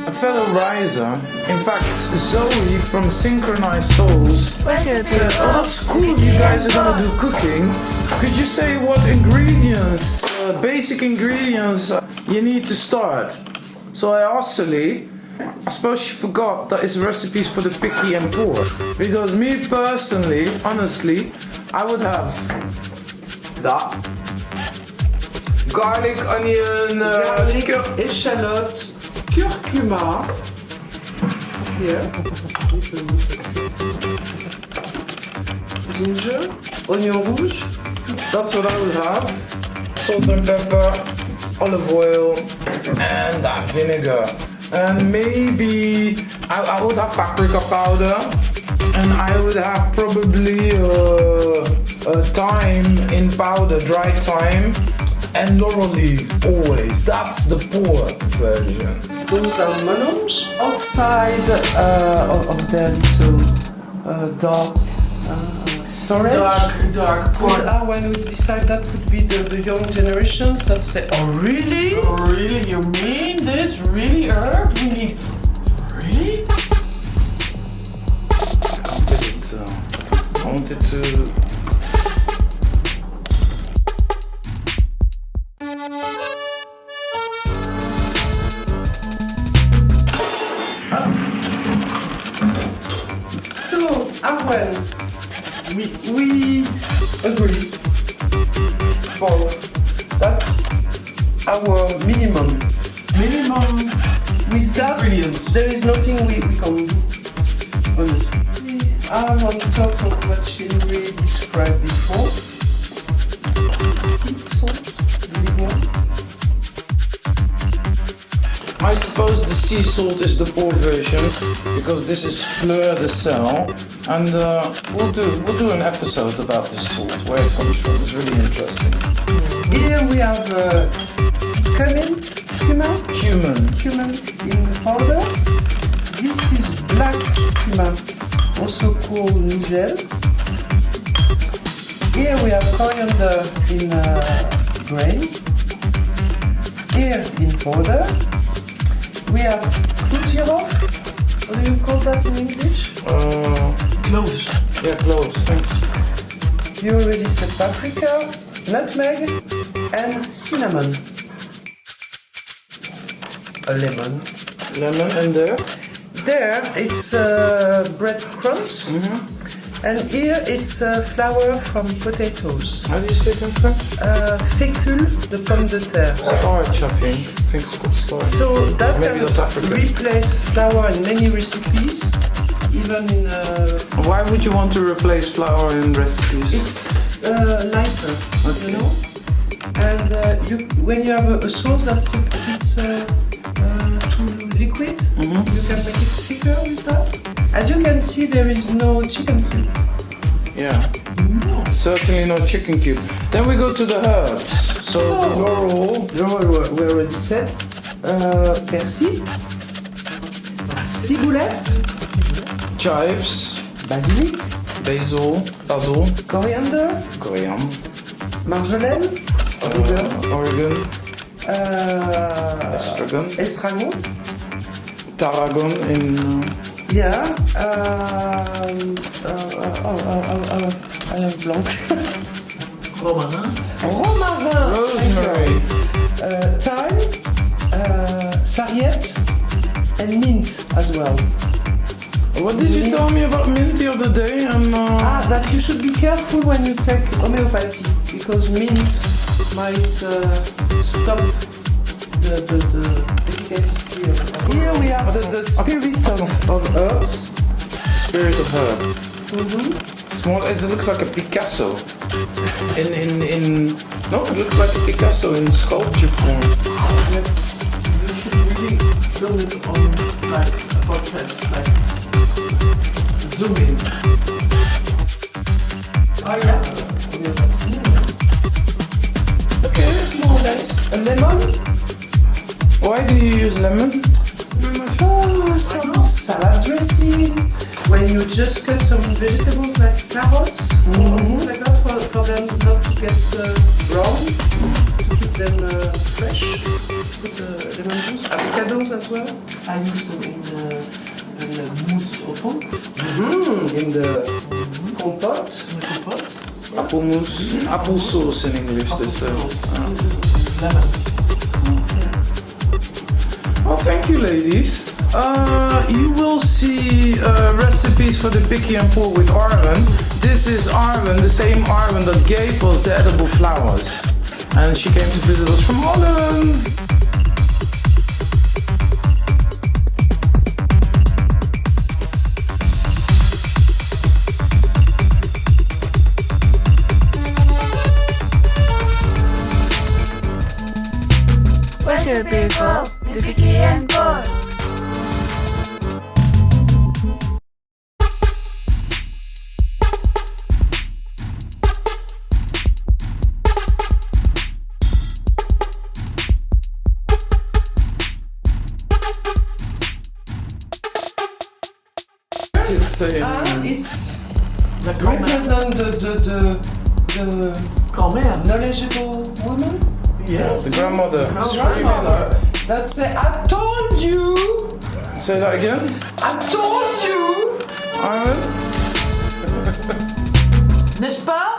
a fellow riser, in fact Zoe from Synchronized Souls, said, oh that's cool, you guys are gonna do cooking. Could you say what ingredients, basic ingredients you need to start? So I asked Celie, I suppose she forgot that it's recipes for the picky and poor. Because me personally, honestly, I would have that. Garlic, onion, échalote, curcuma. Here. Ginger, oignon rouge. That's what I would have. Salt and pepper, olive oil, and that vinegar. And maybe I would have paprika powder, and I would have probably thyme in powder, dry thyme, and laurel leaf always. That's the poor version. Those are monnoms. Outside of them to dark storage. Dark corn. When we decide that could be the young generations that say, oh really? Oh, really? You mean this? Really, herb? We need... Really? I wanted to... So, Arwen, we agree both that our minimum with that there is nothing we can do, honestly. I want to talk on what Shinri described before. Sea salt, I suppose the sea salt is the poor version, because this is fleur de sel, and we'll do an episode about this salt, where it comes from. It's really interesting. Here we have cumin in powder. This is black cumin, also called nigel. Here we have coriander in grain. Here in powder. We have clou-girofle. What do you call that in English? Cloves. Yeah, cloves. Thanks. You already said paprika, nutmeg, and cinnamon. A lemon. Lemon, and there? There it's breadcrumbs, and here it's flour from potatoes. How do you say it in French? Fécule de pomme de terre. Starch, I think. I think it's called starch. So that Maybe can that's African. replace flour in many recipes, even in... Why would you want to replace flour in recipes? It's lighter, you know? And when you have a sauce that you put too liquid, you can make it thicker with that. As you can see, there is no chicken cube. Yeah. No. Certainly no chicken cube. Then we go to the herbs. So the laurel, we already said. Persil, ciboulette, chives, basilic, basil, coriander, marjolaine, oregano, estragon, tarragon in... yeah, I have blanc. Romarin, rosemary, thyme, sarriette, and mint as well. What did you tell me about mint the other day? That you should be careful when you take homeopathy, because mint might stop the efficacy of it. Here we have the spirit of herbs. Spirit of herb. Small. It looks like a Picasso. No, it looks like a Picasso in sculpture form. You should really film it on like a portrait, like zoom in. Oh yeah. Okay, it's more or less a lemon. Why do you use lemon? Some salad dressing. When you just cut some vegetables like carrots, like that, for them not to get brown, to keep them fresh. Put lemon juice, avocados as well. I use them in the mousse au pot. In the compote. In the compote. Apple mousse, apple sauce in English. This. Lemon. Well, thank you, ladies. You will see recipes for the picky and pull with Arwen. This is Arwen, the same Arwen that gave us the edible flowers. And she came to visit us from Holland. Recipe for the picky and pull. It's It's The grand-mère. represent the Grand-mère. knowledgeable woman. Yes. the grandmother. Grandmother. That say, I told you. Say that again, I told you. Arwen. N'est-ce pas?